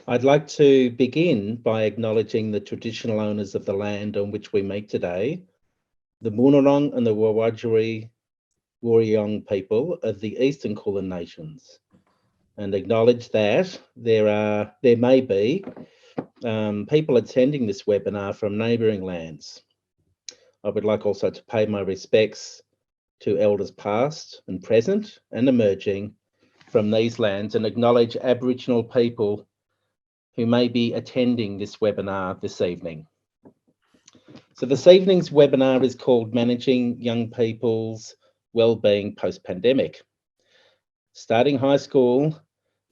I'd like to begin by acknowledging the traditional owners of the land on which we meet today, the Boonwurrung and the Wurundjeri Wurrung people of the Eastern Kulin Nations, and acknowledge that there may be people attending this webinar from neighbouring lands. I would like also to pay my respects to elders past and present and emerging from these lands and acknowledge Aboriginal people who may be attending this webinar this evening. So this evening's webinar is called Managing Young People's Wellbeing Post-Pandemic. Starting high school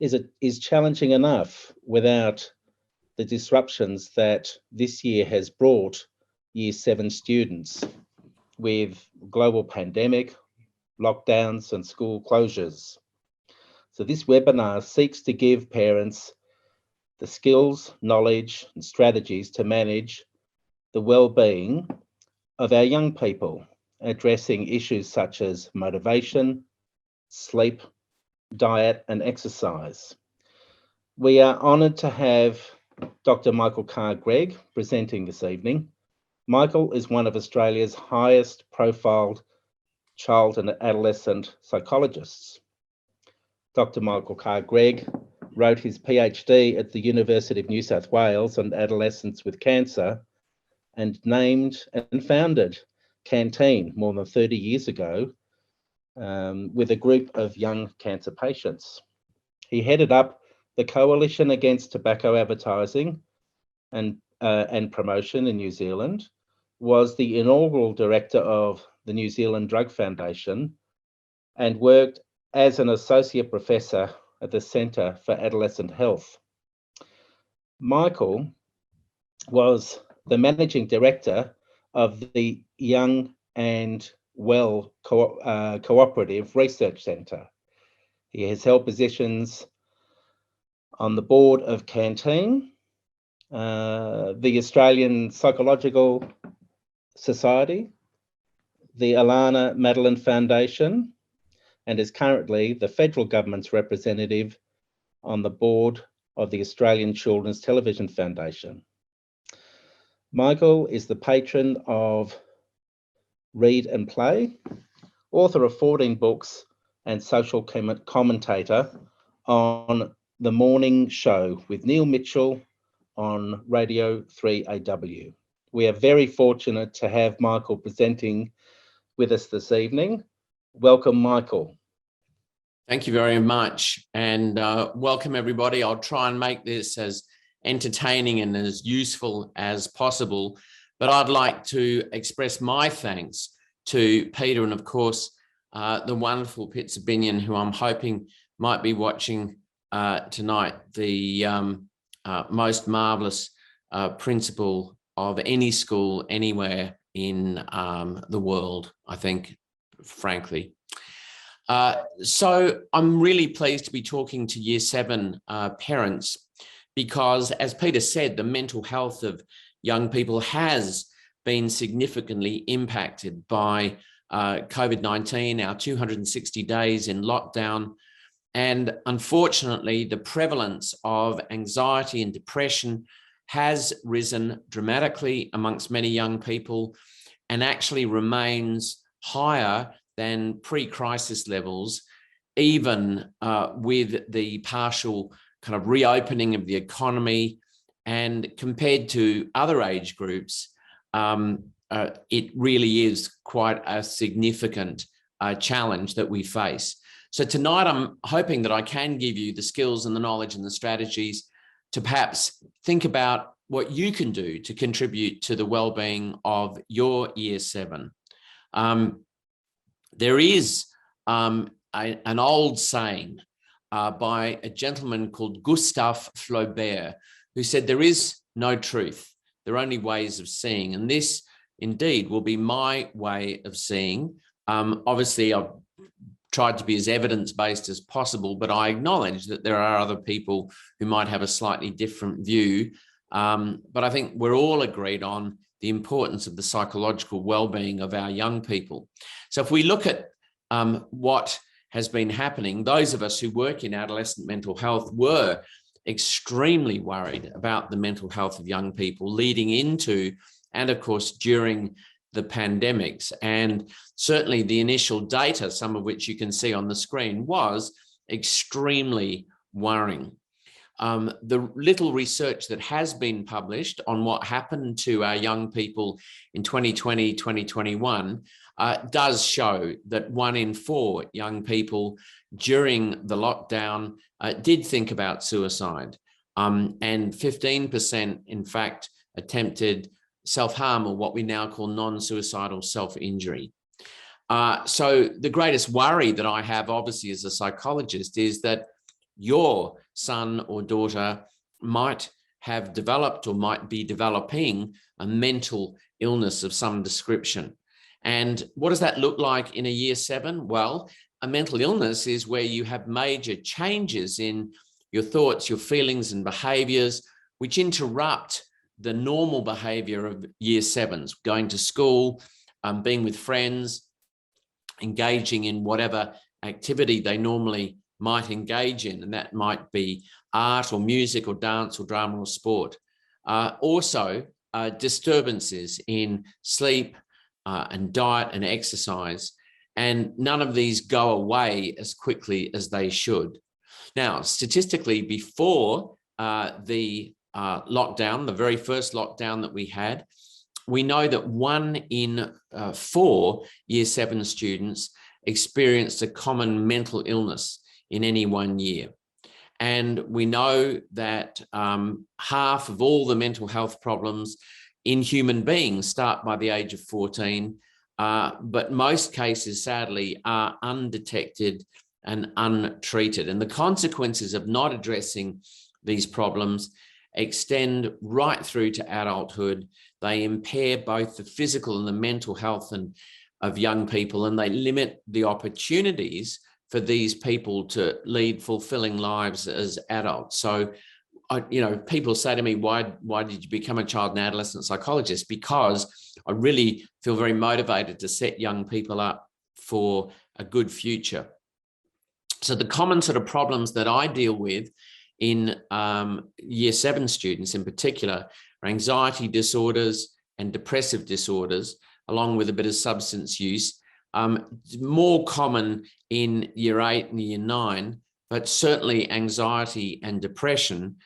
is challenging enough without the disruptions that this year has brought Year 7 students with global pandemic, lockdowns and school closures. So this webinar seeks to give parents the skills, knowledge and strategies to manage the well-being of our young people, addressing issues such as motivation, sleep, diet and exercise. We are honoured to have Dr Michael Carr-Gregg presenting this evening. Michael is one of Australia's highest profiled child and adolescent psychologists. Dr Michael Carr-Gregg wrote his PhD at the University of New South Wales on adolescents with cancer and named and founded Canteen more than 30 years ago with a group of young cancer patients. He headed up the Coalition Against Tobacco Advertising and Promotion in New Zealand, was the inaugural director of the New Zealand Drug Foundation, and worked as an associate professor at the Centre for Adolescent Health. Michael was the managing director of the Young and Well Cooperative Research Centre. He has held positions on the board of Canteen, the Australian Psychological Society, the Alana Madeline Foundation, and is currently the federal government's representative on the board of the Australian Children's Television Foundation. Michael is the patron of Read and Play, author of 14 books and social commentator on The Morning Show with Neil Mitchell on Radio 3AW. We are very fortunate to have Michael presenting with us this evening. Welcome, Michael. Thank you very much, and welcome everybody. I'll try and make this as entertaining and as useful as possible, but I'd like to express my thanks to Peter and of course the wonderful Pitzer Binion, who I'm hoping might be watching tonight, the most marvellous principal of any school anywhere in the world, I think, frankly. So I'm really pleased to be talking to Year 7 parents because, as Peter said, the mental health of young people has been significantly impacted by COVID-19, our 260 days in lockdown, and unfortunately the prevalence of anxiety and depression has risen dramatically amongst many young people and actually remains higher than pre-crisis levels, even with the partial kind of reopening of the economy. And compared to other age groups, it really is quite a significant challenge that we face. So tonight, I'm hoping that I can give you the skills and the knowledge and the strategies to perhaps think about what you can do to contribute to the well-being of your Year 7. There is an old saying by a gentleman called Gustave Flaubert, who said, "There is no truth, there are only ways of seeing." And this indeed will be my way of seeing. Obviously, I've tried to be as evidence-based as possible, but I acknowledge that there are other people who might have a slightly different view. But I think we're all agreed on the importance of the psychological well-being of our young people. So if we look at what has been happening, those of us who work in adolescent mental health were extremely worried about the mental health of young people leading into, and of course, during the pandemics. And certainly the initial data, some of which you can see on the screen, was extremely worrying. The little research that has been published on what happened to our young people in 2020, 2021 does show that 1 in 4 young people during the lockdown did think about suicide. And 15%, in fact, attempted self-harm, or what we now call non-suicidal self-injury. So the greatest worry that I have, obviously, as a psychologist, is that your son or daughter might have developed or might be developing a mental illness of some description. And what does that look like in a year 7? Well, a mental illness is where you have major changes in your thoughts, your feelings and behaviors, which interrupt the normal behavior of year 7s, going to school, being with friends, engaging in whatever activity they normally might engage in, and that might be art or music or dance or drama or sport. Also, disturbances in sleep and diet and exercise, and none of these go away as quickly as they should. Now, statistically, before the lockdown, the very first lockdown that we had, we know that 1 in 4 year 7 students experienced a common mental illness in any 1 year. And we know that half of all the mental health problems in human beings start by the age of 14, but most cases, sadly, are undetected and untreated. And the consequences of not addressing these problems extend right through to adulthood. They impair both the physical and the mental health of young people, and they limit the opportunities for these people to lead fulfilling lives as adults. So, people say to me, why did you become a child and adolescent psychologist? Because I really feel very motivated to set young people up for a good future. So the common sort of problems that I deal with in year 7 students in particular are anxiety disorders and depressive disorders, along with a bit of substance use. More common in year 8 and year 9, but certainly anxiety and depression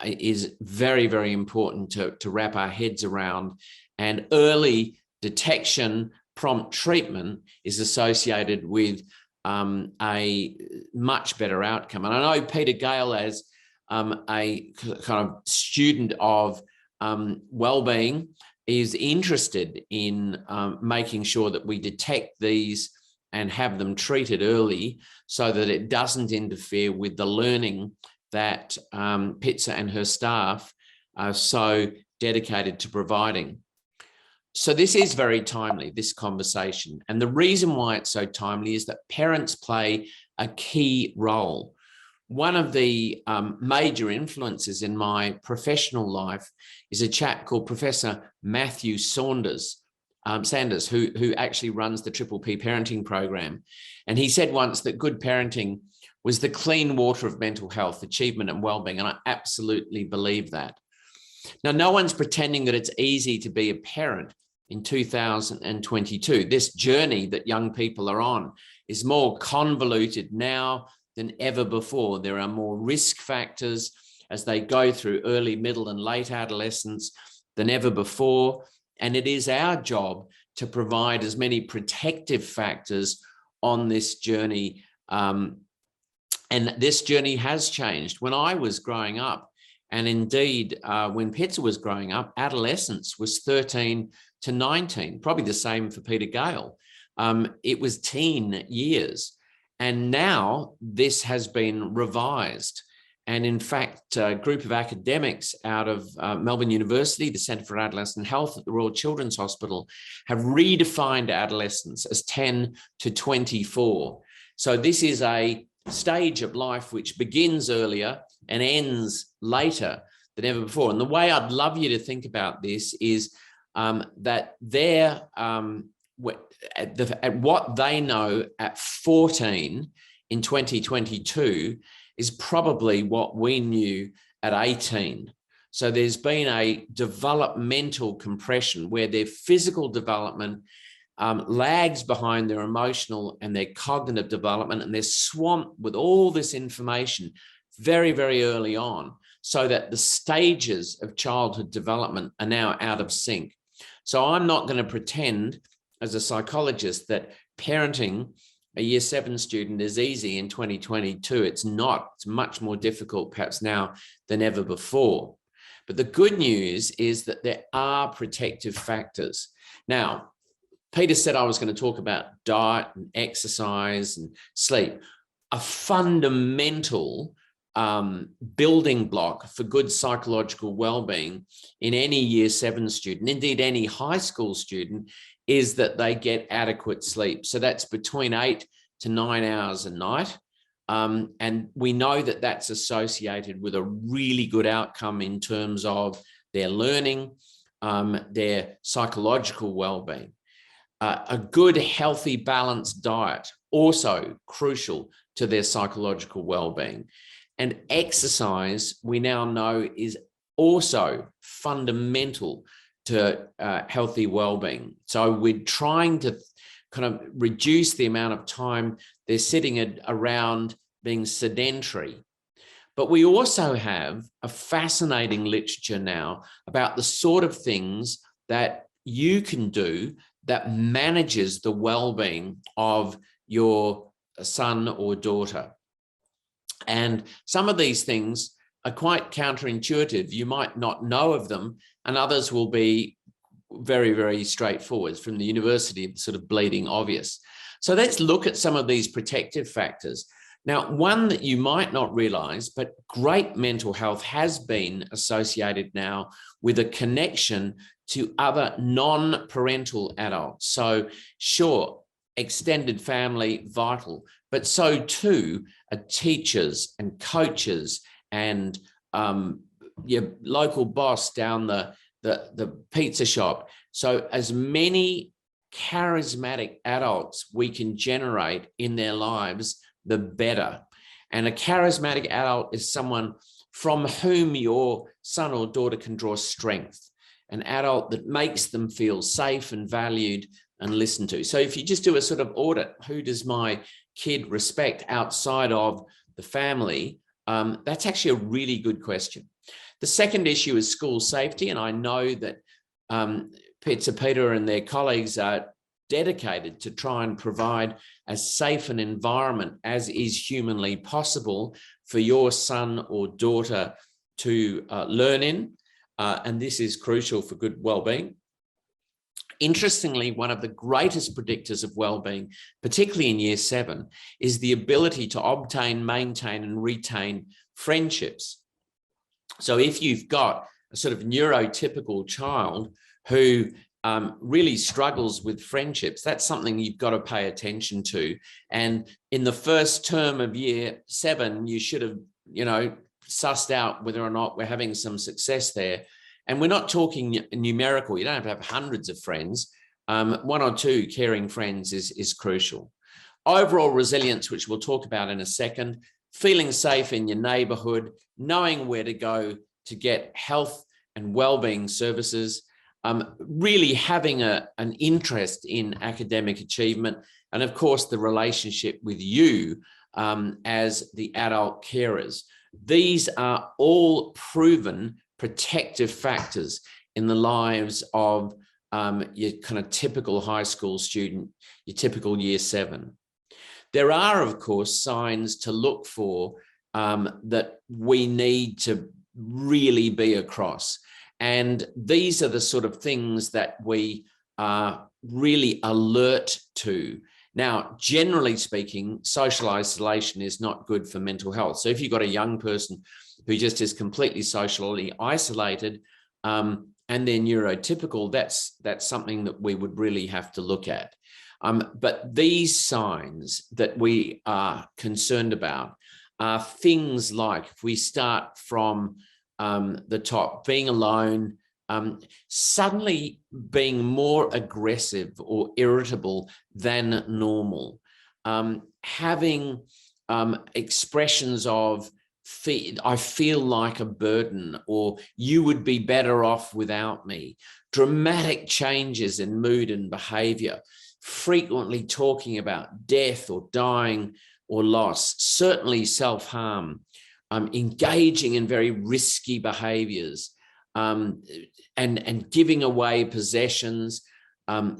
is very, very important to wrap our heads around. And early detection, prompt treatment is associated with a much better outcome. And I know Peter Gale, as a kind of student of Wellbeing, is interested in making sure that we detect these and have them treated early so that it doesn't interfere with the learning that Pitzer and her staff are so dedicated to providing. So this is very timely, this conversation. And the reason why it's so timely is that parents play a key role. One of the major influences in my professional life is a chap called Professor Matthew Sanders, who actually runs the Triple P parenting program. And he said once that good parenting was the clean water of mental health, achievement and well-being. And I absolutely believe that. Now, no one's pretending that it's easy to be a parent in 2022. This journey that young people are on is more convoluted now than ever before. There are more risk factors as they go through early, middle, and late adolescence than ever before. And it is our job to provide as many protective factors on this journey. And this journey has changed. When I was growing up, and indeed when Pitzer was growing up, adolescence was 13 to 19, probably the same for Peter Gale. It was teen years. And now this has been revised. And in fact, a group of academics out of Melbourne University, the Centre for Adolescent Health at the Royal Children's Hospital, have redefined adolescence as 10 to 24. So this is a stage of life which begins earlier and ends later than ever before. And the way I'd love you to think about this is that they're at what they know at 14 in 2022 is probably what we knew at 18. So there's been a developmental compression where their physical development lags behind their emotional and their cognitive development, and they're swamped with all this information very, very early on, so that the stages of childhood development are now out of sync. So I'm not going to pretend as a psychologist that parenting a year 7 student is easy in 2022. It's not. It's much more difficult perhaps now than ever before. But the good news is that there are protective factors. Now, Peter said I was going to talk about diet and exercise and sleep. A fundamental building block for good psychological well-being in any year 7 student, indeed any high school student, is that they get adequate sleep. So that's between 8 to 9 hours a night. And we know that that's associated with a really good outcome in terms of their learning, their psychological well-being. A good, healthy, balanced diet, also crucial to their psychological well-being. And exercise, we now know, is also fundamental to healthy well-being. So we're trying to kind of reduce the amount of time they're sitting around being sedentary. But we also have a fascinating literature now about the sort of things that you can do that manages the well-being of your son or daughter. And some of these things are quite counterintuitive. You might not know of them, and others will be very, very straightforward from the university, sort of bleeding obvious. So let's look at some of these protective factors. Now, one that you might not realize, but great mental health has been associated now with a connection to other non-parental adults. So sure, extended family, vital, but so too are teachers and coaches and your local boss down the pizza shop. So as many charismatic adults we can generate in their lives, the better. And a charismatic adult is someone from whom your son or daughter can draw strength, an adult that makes them feel safe and valued and listened to. So if you just do a sort of audit, who does my kid respect outside of the family? That's actually a really good question. The second issue is school safety. And I know that Peter and their colleagues are dedicated to try and provide as safe an environment as is humanly possible for your son or daughter to learn in. And this is crucial for good well-being. Interestingly, one of the greatest predictors of well-being, particularly in year 7, is the ability to obtain, maintain, and retain friendships. So if you've got a sort of neurotypical child who really struggles with friendships, that's something you've got to pay attention to. And in the first term of year 7, you should have, sussed out whether or not we're having some success there. And we're not talking numerical. You don't have to have hundreds of friends. 1 or 2 caring friends is crucial. Overall resilience, which we'll talk about in a second, feeling safe in your neighborhood, knowing where to go to get health and well-being services, really having an interest in academic achievement, and of course, the relationship with you as the adult carers. These are all proven protective factors in the lives of your kind of typical high school student, your typical year 7. There are, of course, signs to look for that we need to really be across. And these are the sort of things that we are really alert to. Now, generally speaking, social isolation is not good for mental health. So if you've got a young person who just is completely socially isolated and they're neurotypical, that's something that we would really have to look at. But these signs that we are concerned about are things like, if we start from the top, being alone, suddenly being more aggressive or irritable than normal, having expressions of, I feel like a burden, or you would be better off without me. Dramatic changes in mood and behavior, frequently talking about death or dying or loss, certainly self-harm, engaging in very risky behaviors, and giving away possessions,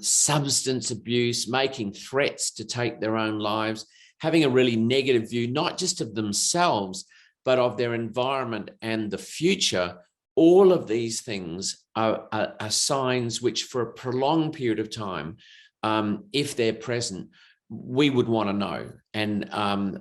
substance abuse, making threats to take their own lives, having a really negative view, not just of themselves, but of their environment and the future. All of these things are signs which, for a prolonged period of time, if they're present, we would want to know. And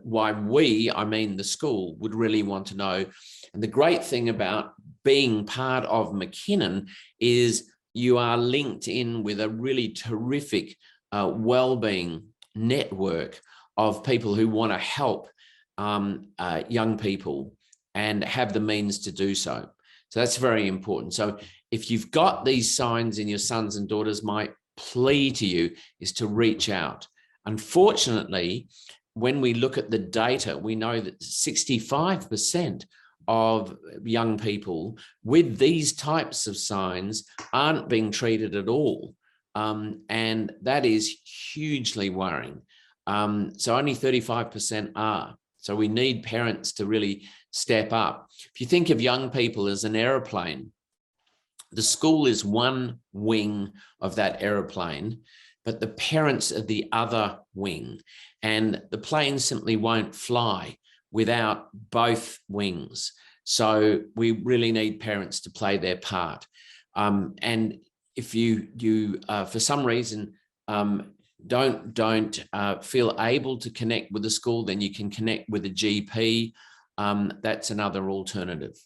why I mean the school, would really want to know. And the great thing about being part of McKinnon is you are linked in with a really terrific wellbeing network of people who want to help young people and have the means to do so. So that's very important. So if you've got these signs in your sons and daughters, my plea to you is to reach out. Unfortunately, when we look at the data, we know that 65% of young people with these types of signs aren't being treated at all. And that is hugely worrying. So only 35% are. So we need parents to really step up. If you think of young people as an aeroplane, the school is one wing of that aeroplane, but the parents are the other wing, and the plane simply won't fly without both wings. So we really need parents to play their part. And if you for some reason don't feel able to connect with the school, then you can connect with a GP. That's another alternative.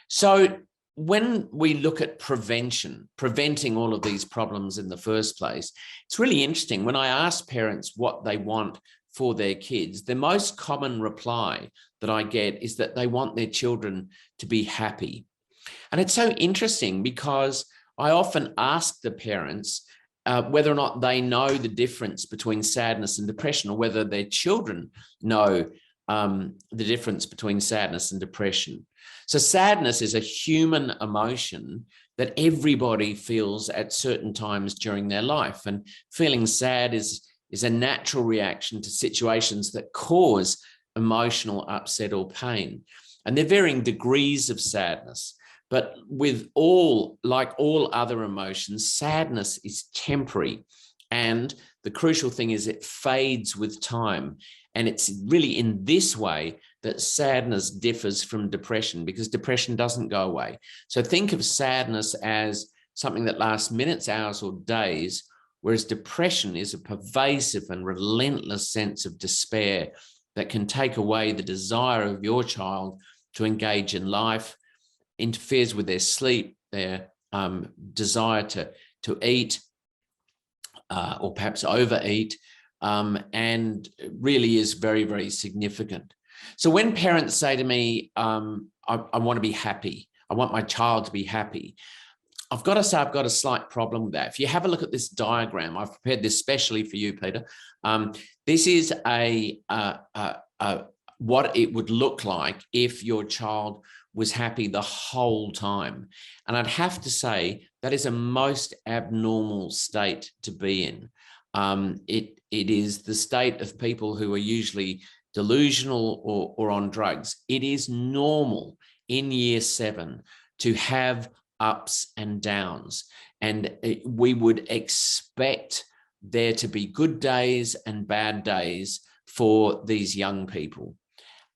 So when we look at preventing all of these problems in the first place, it's really interesting. When I ask parents what they want for their kids, the most common reply that I get is that they want their children to be happy. And it's so interesting because I often ask the parents whether or not they know the difference between sadness and depression, or whether their children know the difference between sadness and depression. So sadness is a human emotion that everybody feels at certain times during their life. And feeling sad is a natural reaction to situations that cause emotional upset or pain. And there are varying degrees of sadness. But like all other emotions, sadness is temporary. And the crucial thing is it fades with time. And it's really in this way that sadness differs from depression, because depression doesn't go away. So think of sadness as something that lasts minutes, hours, or days, whereas depression is a pervasive and relentless sense of despair that can take away the desire of your child to engage in life, interferes with their sleep, their desire to eat, or perhaps overeat, and really is very, very significant. So when parents say to me, I want to be happy, I want my child to be happy, I've got to say I've got a slight problem with that. If you have a look at this diagram, I've prepared this specially for you, Peter. This is what it would look like if your child was happy the whole time. And I'd have to say that is a most abnormal state to be in. It is the state of people who are usually delusional or on drugs. It is normal in year 7 to have ups and downs. And we would expect there to be good days and bad days for these young people.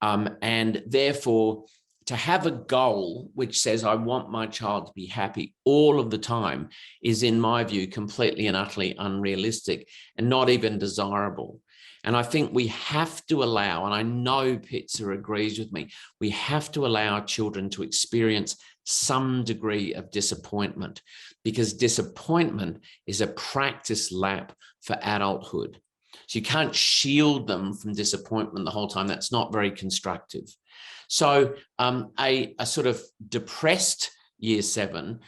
And therefore, to have a goal which says, I want my child to be happy all of the time is, in my view, completely and utterly unrealistic and not even desirable. And I think we have to allow, and I know Pitzer agrees with me, we have to allow our children to experience some degree of disappointment, because disappointment is a practice lap for adulthood. So you can't shield them from disappointment the whole time. That's not very constructive. So a sort of depressed year 7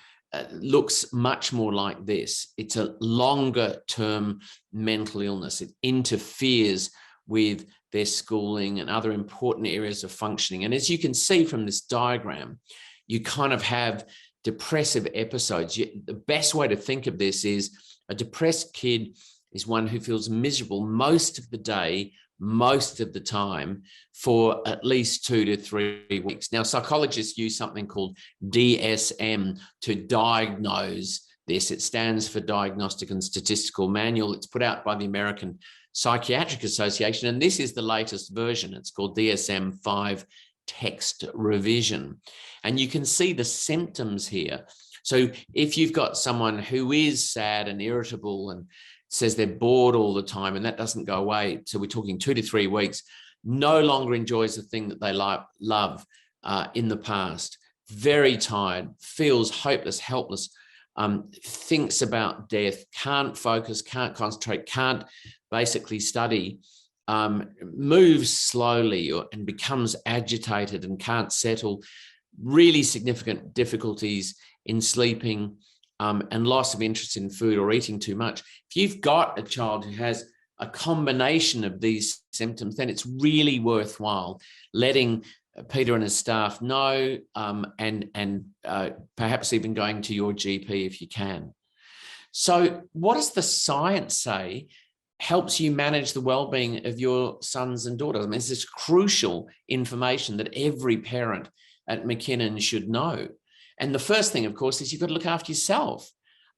looks much more like this. It's a longer term mental illness. It interferes with their schooling and other important areas of functioning. And as you can see from this diagram, you kind of have depressive episodes. The best way to think of this is a depressed kid is one who feels miserable most of the day, most of the time, for at least 2 to 3 weeks. Now, psychologists use something called DSM to diagnose this. It stands for Diagnostic and Statistical Manual. It's put out by the American Psychiatric Association, and this is the latest version. It's called DSM-5 Text Revision. And you can see the symptoms here. So if you've got someone who is sad and irritable and says they're bored all the time and that doesn't go away, so we're talking 2 to 3 weeks, no longer enjoys the thing that they love in the past, very tired, feels hopeless, helpless, thinks about death, can't focus, can't concentrate, can't basically study, moves slowly and becomes agitated and can't settle, really significant difficulties in sleeping, and loss of interest in food or eating too much. If you've got a child who has a combination of these symptoms, then it's really worthwhile letting Peter and his staff know, and perhaps even going to your GP if you can. So what does the science say helps you manage the well-being of your sons and daughters? I mean, this is crucial information that every parent at McKinnon should know. And the first thing, of course, is you've got to look after yourself.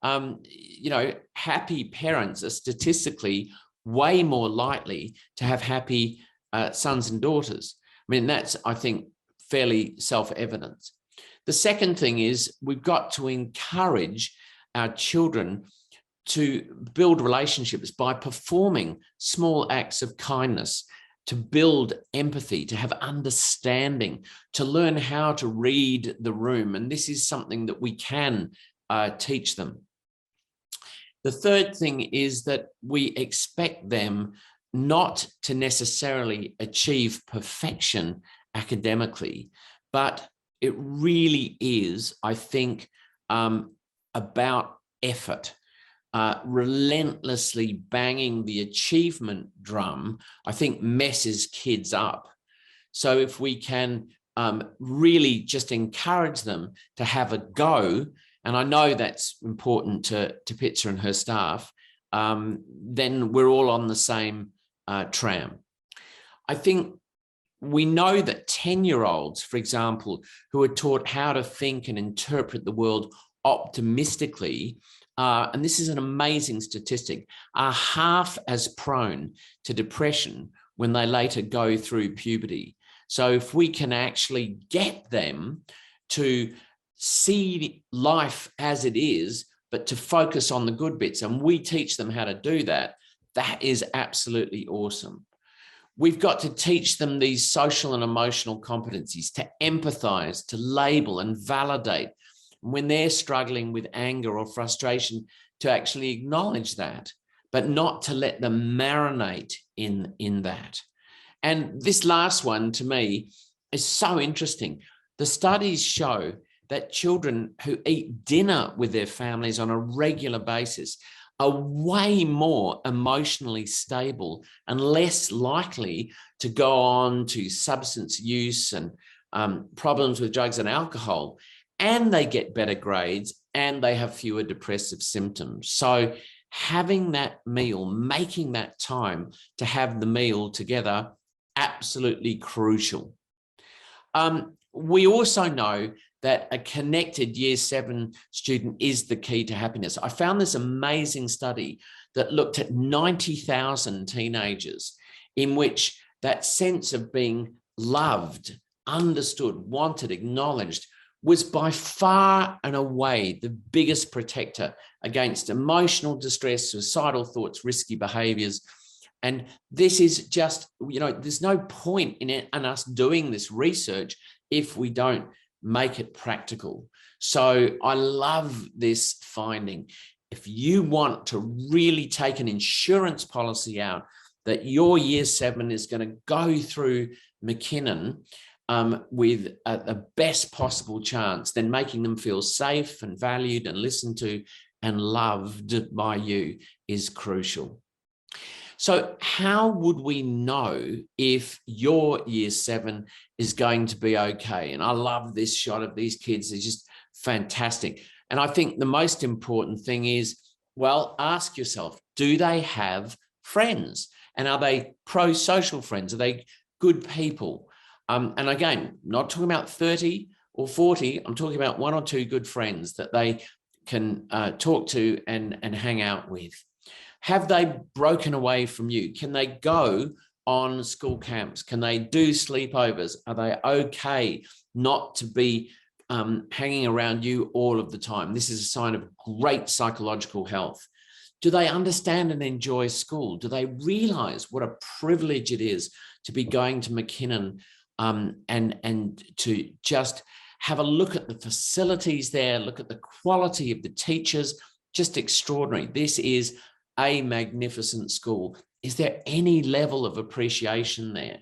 Happy parents are statistically way more likely to have happy sons and daughters. I mean, that's, I think, fairly self-evident. The second thing is we've got to encourage our children to build relationships by performing small acts of kindness, to build empathy, to have understanding, to learn how to read the room. And this is something that we can teach them. The third thing is that we expect them not to necessarily achieve perfection academically, but it really is, I think, about effort. Relentlessly banging the achievement drum, I think, messes kids up. So if we can really just encourage them to have a go, and I know that's important to Pitzer and her staff, then we're all on the same tram. I think we know that 10-year-olds, for example, who are taught how to think and interpret the world optimistically, and this is an amazing statistic, are half as prone to depression when they later go through puberty. So if we can actually get them to see life as it is, but to focus on the good bits, and we teach them how to do that, that is absolutely awesome. We've got to teach them these social and emotional competencies, to empathize, to label and validate. When they're struggling with anger or frustration, to actually acknowledge that, but not to let them marinate in that. And this last one, to me, is so interesting. The studies show that children who eat dinner with their families on a regular basis are way more emotionally stable and less likely to go on to substance use and problems with drugs and alcohol. And they get better grades and they have fewer depressive symptoms. So having that meal, making that time to have the meal together, absolutely crucial. We also know that a connected Year 7 student is the key to happiness. I found this amazing study that looked at 90,000 teenagers in which that sense of being loved, understood, wanted, acknowledged was by far and away the biggest protector against emotional distress, suicidal thoughts, risky behaviors. And this is just, there's no point in us doing this research if we don't make it practical. So I love this finding. If you want to really take an insurance policy out that your Year 7 is going to go through McKinnon with the best possible chance, then making them feel safe and valued and listened to and loved by you is crucial. So how would we know if your year 7 is going to be okay? And I love this shot of these kids. They're just fantastic. And I think the most important thing is, well, ask yourself, do they have friends? And are they pro-social friends? Are they good people? And again, not talking about 30 or 40. I'm talking about 1 or 2 good friends that they can talk to and hang out with. Have they broken away from you? Can they go on school camps? Can they do sleepovers? Are they okay not to be hanging around you all of the time? This is a sign of great psychological health. Do they understand and enjoy school? Do they realize what a privilege it is to be going to McKinnon and to just have a look at the facilities there, look at the quality of the teachers, just extraordinary. This is a magnificent school. Is there any level of appreciation there?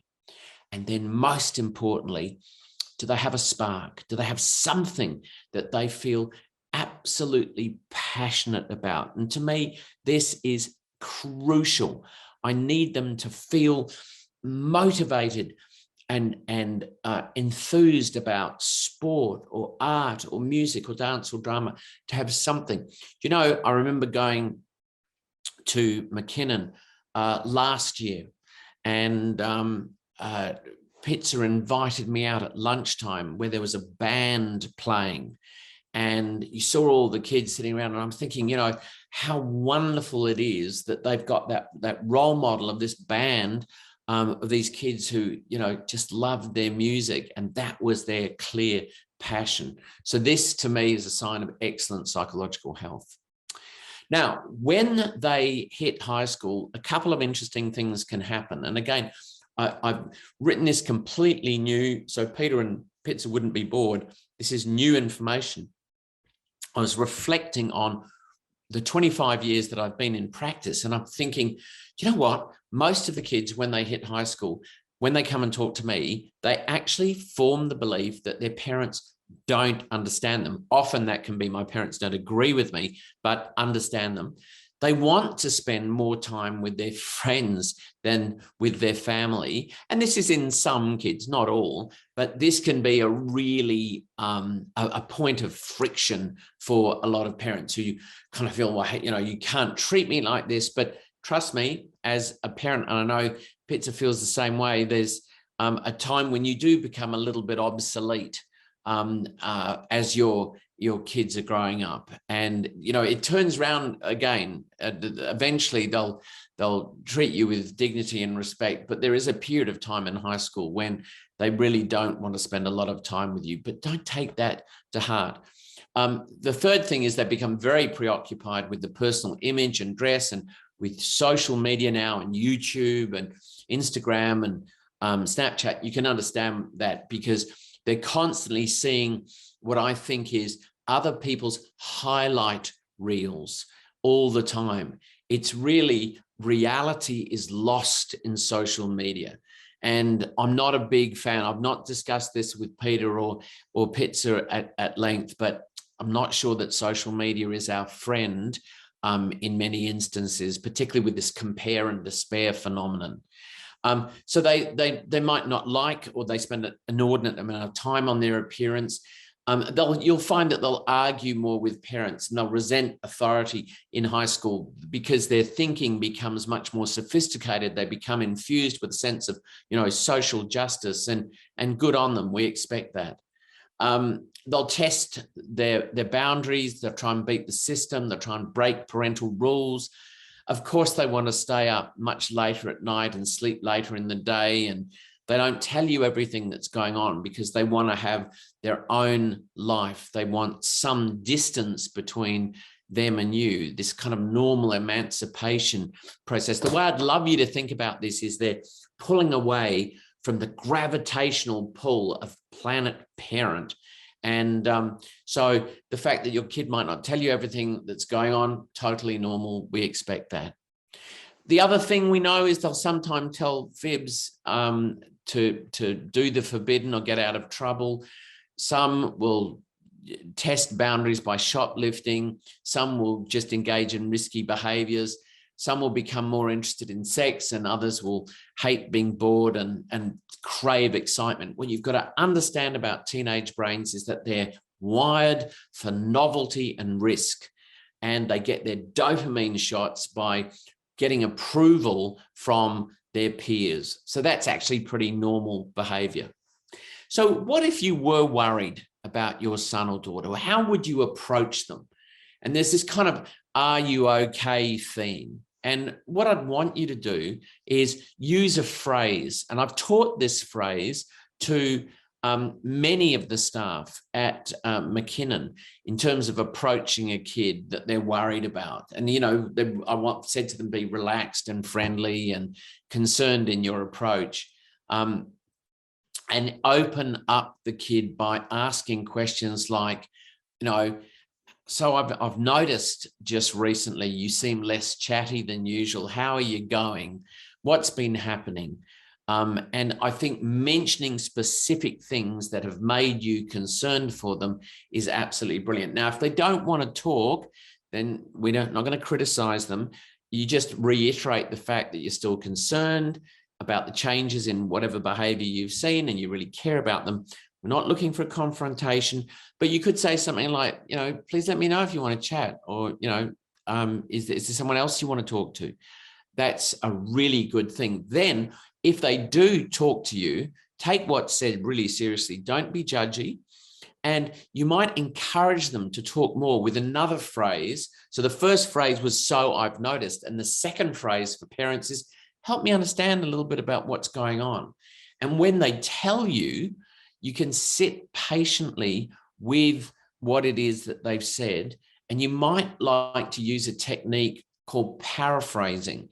And then most importantly, do they have a spark? Do they have something that they feel absolutely passionate about? And to me, this is crucial. I need them to feel motivated and enthused about sport or art or music or dance or drama, to have something. You know, I remember going to McKinnon last year, and Pizza invited me out at lunchtime where there was a band playing, and you saw all the kids sitting around, and I'm thinking, you know, how wonderful it is that they've got that role model of this band, of these kids who, you know, just loved their music, and that was their clear passion. So this to me is a sign of excellent psychological health. Now, when they hit high school, a couple of interesting things can happen. And again, I've written this completely new, so Peter and Pizza wouldn't be bored. This is new information. I was reflecting on the 25 years that I've been in practice, and I'm thinking, you know what? Most of the kids, when they hit high school, when they come and talk to me, they actually form the belief that their parents don't understand them. Often that can be my parents don't agree with me, but understand them. They want to spend more time with their friends than with their family. And this is in some kids, not all, but this can be a really a point of friction for a lot of parents who kind of feel, well, you know, you can't treat me like this. But trust me, as a parent, and I know Pizza feels the same way, there's a time when you do become a little bit obsolete as your kids are growing up, and you know it turns around again. Eventually, they'll treat you with dignity and respect. But there is a period of time in high school when they really don't want to spend a lot of time with you. But don't take that to heart. The third thing is they become very preoccupied with the personal image and dress, and with social media now, and YouTube and Instagram and Snapchat. You can understand that because they're constantly seeing what I think is other people's highlight reels all the time. It's really, reality is lost in social media. And I'm not a big fan. I've not discussed this with Peter or Pizza at length, but I'm not sure that social media is our friend in many instances, particularly with this compare and despair phenomenon. So they might not like, or they spend an inordinate amount of time on their appearance. You'll find that they'll argue more with parents, and they'll resent authority in high school because their thinking becomes much more sophisticated. They become infused with a sense of, you know, social justice, and good on them. We expect that. They'll test their boundaries. They'll try and beat the system. They'll try and break parental rules. Of course, they want to stay up much later at night and sleep later in the day, and they don't tell you everything that's going on because they want to have their own life. They want some distance between them and you, this kind of normal emancipation process. The way I'd love you to think about this is they're pulling away from the gravitational pull of planet parent. And so the fact that your kid might not tell you everything that's going on, totally normal. We expect that. The other thing we know is they'll sometimes tell fibs to do the forbidden or get out of trouble. Some will test boundaries by shoplifting. Some will just engage in risky behaviors. Some will become more interested in sex, and others will hate being bored and crave excitement. What you've got to understand about teenage brains is that they're wired for novelty and risk, and they get their dopamine shots by getting approval from their peers. So that's actually pretty normal behavior. So what if you were worried about your son or daughter? How would you approach them? And there's this kind of, are you okay theme? And what I'd want you to do is use a phrase. And I've taught this phrase to many of the staff at McKinnon in terms of approaching a kid that they're worried about. And, you know, said to them, be relaxed and friendly and concerned in your approach. And open up the kid by asking questions like, you know, so I've noticed just recently you seem less chatty than usual. How are you going? What's been happening? And I think mentioning specific things that have made you concerned for them is absolutely brilliant. Now, if they don't want to talk, then we're not going to criticize them. You just reiterate the fact that you're still concerned about the changes in whatever behavior you've seen and you really care about them. We're not looking for a confrontation, but you could say something like, you know, please let me know if you want to chat, or, you know, is there someone else you want to talk to? That's a really good thing. Then if they do talk to you, take what's said really seriously. Don't be judgy. And you might encourage them to talk more with another phrase. So the first phrase was, so I've noticed. And the second phrase for parents is, help me understand a little bit about what's going on. And when they tell you, you can sit patiently with what it is that they've said. And you might like to use a technique called paraphrasing,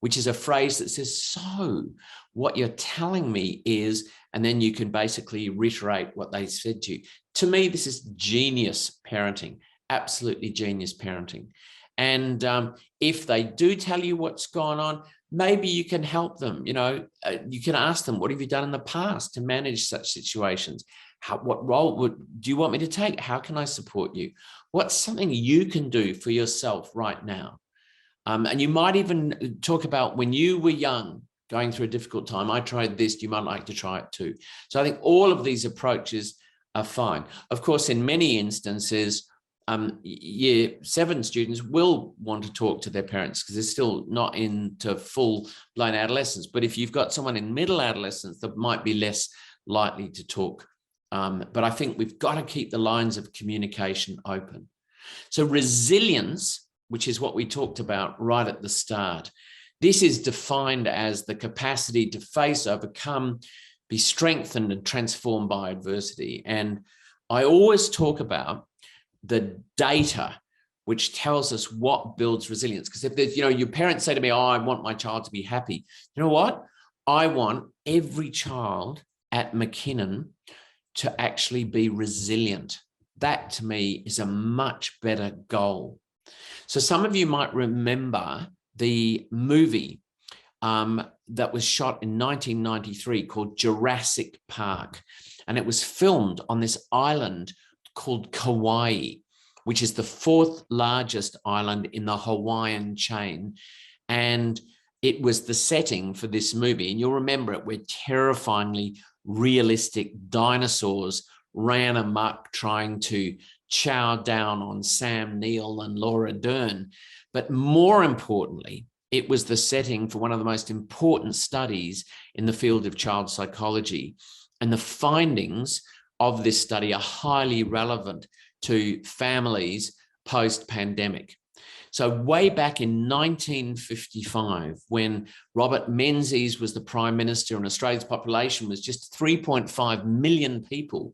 which is a phrase that says, so what you're telling me is, and then you can basically reiterate what they said to you. To me, this is genius parenting, absolutely genius parenting. And if they do tell you what's gone on, maybe you can help them. You know, you can ask them, what have you done in the past to manage such situations? What role do you want me to take? How can I support you? What's something you can do for yourself right now? And you might even talk about when you were young, going through a difficult time. I tried this, you might like to try it too. So I think all of these approaches are fine. Of course, in many instances, year 7 students will want to talk to their parents because they're still not into full-blown adolescence. But if you've got someone in middle adolescence, that might be less likely to talk. But I think we've got to keep the lines of communication open. So resilience, which is what we talked about right at the start, this is defined as the capacity to face, overcome, be strengthened and transformed by adversity. And I always talk about the data which tells us what builds resilience. Because if there's, you know, your parents say to me, oh, I want my child to be happy. You know what? I want every child at McKinnon to actually be resilient. That to me is a much better goal. So some of you might remember the movie that was shot in 1993 called Jurassic Park. And it was filmed on this island called Kauai, which is the 4th largest island in the Hawaiian chain. And it was the setting for this movie. And you'll remember it, where terrifyingly realistic dinosaurs ran amok trying to chow down on Sam Neill and Laura Dern. But more importantly, it was the setting for one of the most important studies in the field of child psychology. And the findings of this study are highly relevant to families post-pandemic. So way back in 1955, when Robert Menzies was the Prime Minister and Australia's population was just 3.5 million people,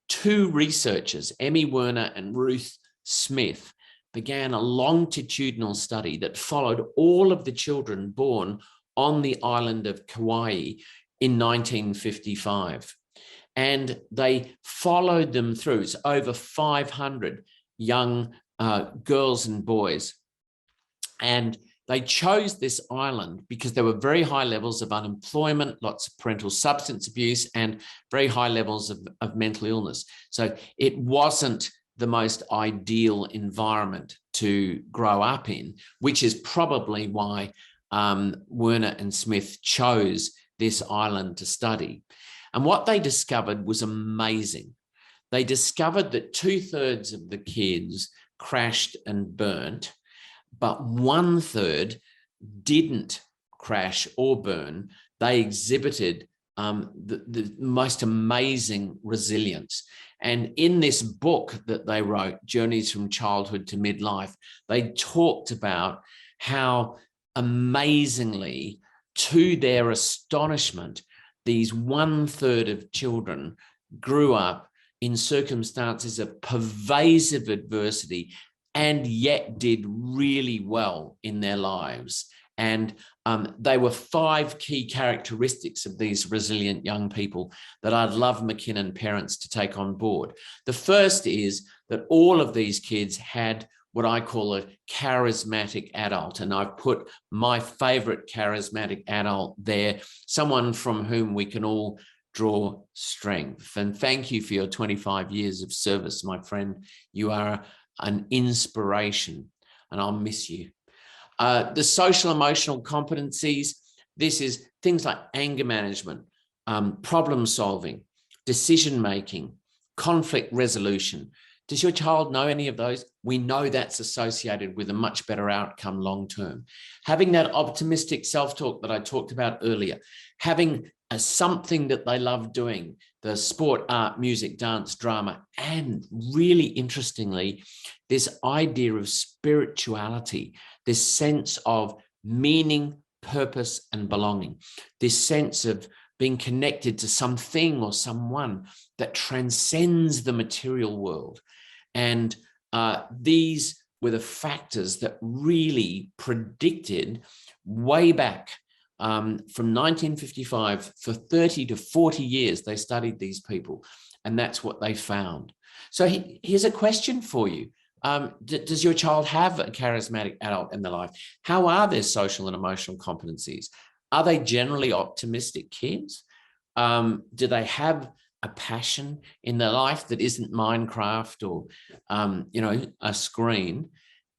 2 researchers, Emmy Werner and Ruth Smith, began a longitudinal study that followed all of the children born on the island of Kauai in 1955. And they followed them through. It's over 500 young girls and boys. And they chose this island because there were very high levels of unemployment, lots of parental substance abuse, and very high levels of mental illness. So it wasn't the most ideal environment to grow up in, which is probably why Werner and Smith chose this island to study. And what they discovered was amazing. They discovered that 2/3 of the kids crashed and burnt, but 1/3 didn't crash or burn. They exhibited the most amazing resilience. And in this book that they wrote, Journeys from Childhood to Midlife, they talked about how amazingly, to their astonishment, these 1/3 of children grew up in circumstances of pervasive adversity and yet did really well in their lives. And they were 5 key characteristics of these resilient young people that I'd love McKinnon parents to take on board. The first is that all of these kids had what I call a charismatic adult. And I've put my favorite charismatic adult there, someone from whom we can all draw strength. And thank you for your 25 years of service, my friend. You are an inspiration, and I'll miss you. The social emotional competencies, this is things like anger management, problem solving, decision making, conflict resolution. Does your child know any of those? We know that's associated with a much better outcome long term. Having that optimistic self-talk that I talked about earlier, having something that they love doing, the sport, art, music, dance, drama, and really interestingly, this idea of spirituality, this sense of meaning, purpose, and belonging, this sense of being connected to something or someone that transcends the material world. And these were the factors that really predicted way back from 1955, for 30 to 40 years, they studied these people, and that's what they found. So here's a question for you. Does your child have a charismatic adult in their life? How are their social and emotional competencies? Are they generally optimistic kids? Do they have a passion in their life that isn't Minecraft or, a screen?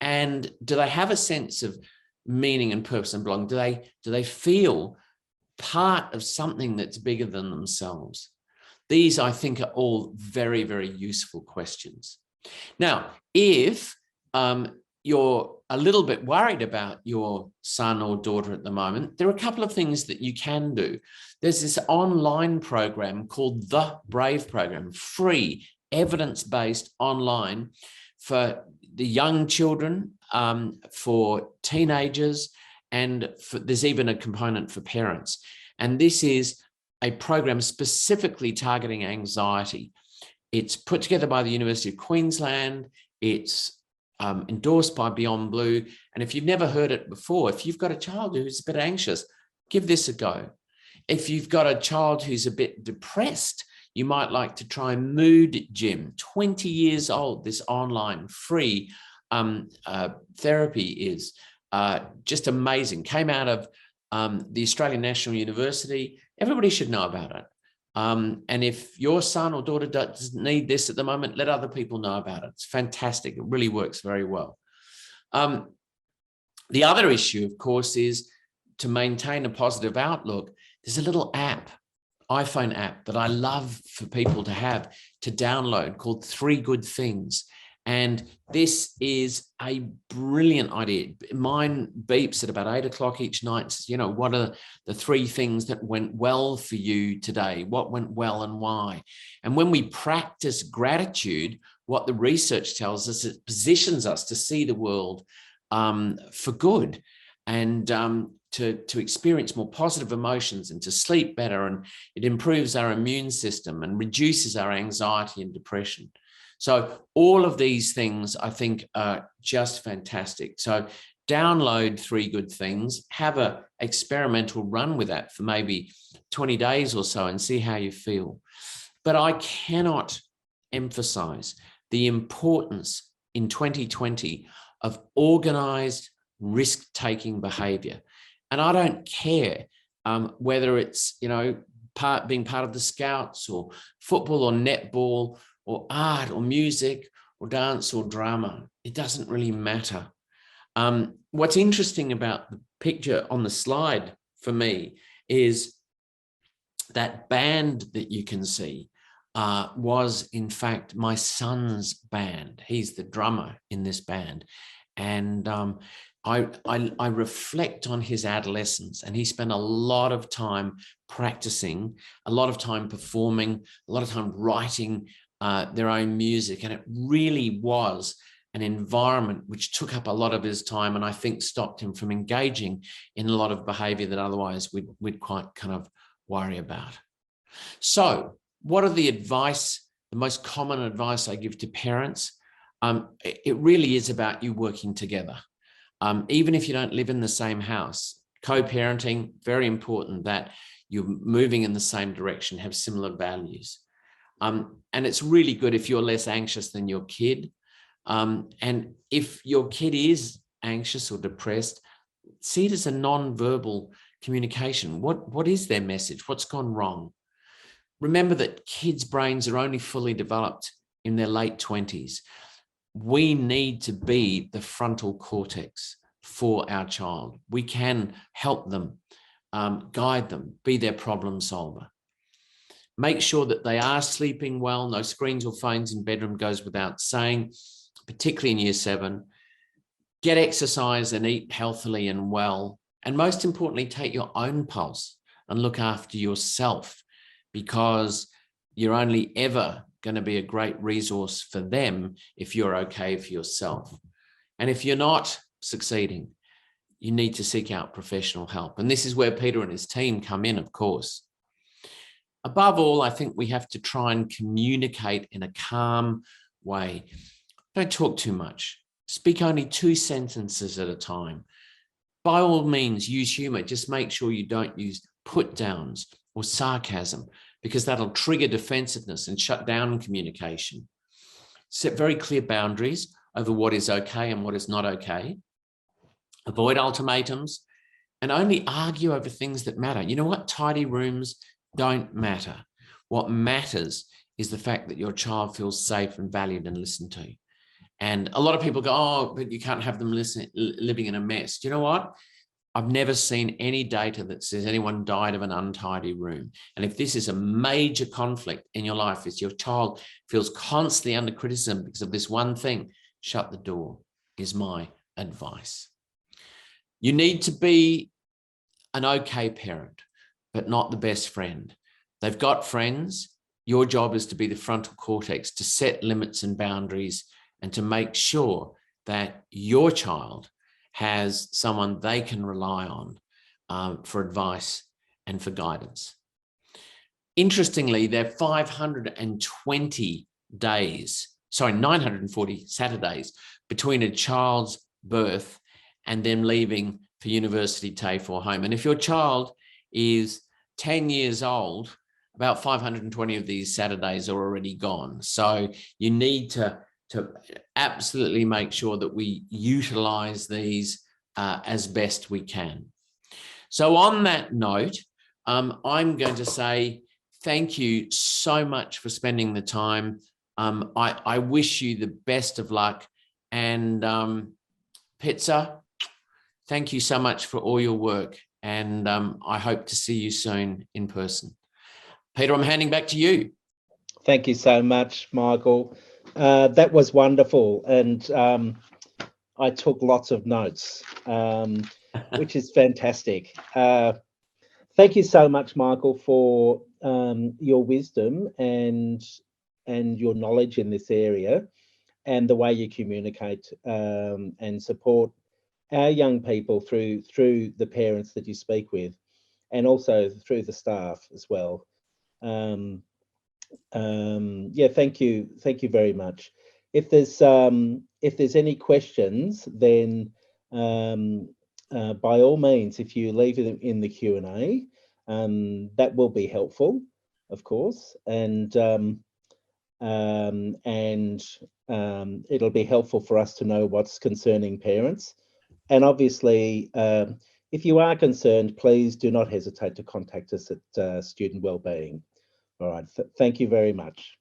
And do they have a sense of meaning and purpose and belonging? Do they feel part of something that's bigger than themselves? These, I think, are all very, very useful questions. Now, if you're a little bit worried about your son or daughter at the moment, there are a couple of things that you can do. There's this online program called the Brave program, free, evidence-based online for the young children, for teenagers, and there's even a component for parents. And this is a program specifically targeting anxiety. It's put together by the University of Queensland. It's endorsed by Beyond Blue. And if you've never heard it before, if you've got a child who's a bit anxious, give this a go. If you've got a child who's a bit depressed, you might like to try Mood Gym. 20 years old, this online free therapy is just amazing. Came out of the Australian National University. Everybody should know about it. And if your son or daughter doesn't need this at the moment, let other people know about it. It's fantastic. It really works very well. The other issue, of course, is to maintain a positive outlook. There's a little app, iPhone app, that I love for people to have, to download, called 3 Good Things. And this is a brilliant idea. Mine beeps at about 8 o'clock each night. Says, what are the 3 things that went well for you today? What went well and why? And when we practice gratitude, what the research tells us, it positions us to see the world for good, and to experience more positive emotions, and to sleep better. And it improves our immune system and reduces our anxiety and depression. So all of these things, I think, are just fantastic. So download 3 Good Things, have an experimental run with that for maybe 20 days or so, and see how you feel. But I cannot emphasize the importance in 2020 of organized risk-taking behavior. And I don't care whether it's, being part of the Scouts, or football, or netball, or art, or music, or dance or drama. It doesn't really matter. What's interesting about the picture on the slide for me is that band that you can see was in fact my son's band. He's the drummer in this band. And I reflect on his adolescence, and he spent a lot of time practicing, a lot of time performing, a lot of time writing their own music. And it really was an environment which took up a lot of his time, and I think stopped him from engaging in a lot of behavior that otherwise we'd quite kind of worry about. So what are the most common advice I give to parents? It really is about you working together. Even if you don't live in the same house, co-parenting, very important that you're moving in the same direction, have similar values. And it's really good if you're less anxious than your kid. And if your kid is anxious or depressed, see it as a non-verbal communication. What is their message? What's gone wrong? Remember that kids' brains are only fully developed in their late 20s. We need to be the frontal cortex for our child. We can help them, guide them, be their problem solver. Make sure that they are sleeping well. No screens or phones in bedroom goes without saying, particularly in year 7. Get exercise and eat healthily and well. And most importantly, take your own pulse and look after yourself, because you're only ever going to be a great resource for them if you're okay for yourself. And if you're not succeeding, you need to seek out professional help. And this is where Peter and his team come in, of course. Above all, I think we have to try and communicate in a calm way. Don't talk too much. Speak only 2 sentences at a time. By all means, use humor. Just make sure you don't use put downs or sarcasm, because that'll trigger defensiveness and shut down communication. Set very clear boundaries over what is okay and what is not okay. Avoid ultimatums and only argue over things that matter. You know what? Tidy rooms don't matter. What matters is the fact that your child feels safe and valued and listened to. And a lot of people go, oh, but you can't have them living in a mess. Do you know what? I've never seen any data that says anyone died of an untidy room. And if this is a major conflict in your life, if your child feels constantly under criticism because of this one thing, shut the door, is my advice. You need to be an okay parent, but not the best friend. They've got friends. Your job is to be the frontal cortex, to set limits and boundaries, and to make sure that your child has someone they can rely on for advice and for guidance. Interestingly, there are 940 Saturdays between a child's birth and them leaving for university, TAFE or home. And if your child is 10 years old, about 520 of these Saturdays are already gone. So you need to absolutely make sure that we utilize these as best we can. So on that note, I'm going to say thank you so much for spending the time. I wish you the best of luck. And Pizza, thank you so much for all your work. And I hope to see you soon in person. Peter, I'm handing back to you. Thank you so much, Michael. That was wonderful, and I took lots of notes, which is fantastic. Thank you so much, Michael, for your wisdom and your knowledge in this area, and the way you communicate and support our young people through the parents that you speak with, and also through the staff as well. Yeah, thank you very much. If there's any questions, then by all means, if you leave them in the Q&A, that will be helpful, of course, and it'll be helpful for us to know what's concerning parents. And obviously, if you are concerned, please do not hesitate to contact us at Student Wellbeing. All right, thank you very much.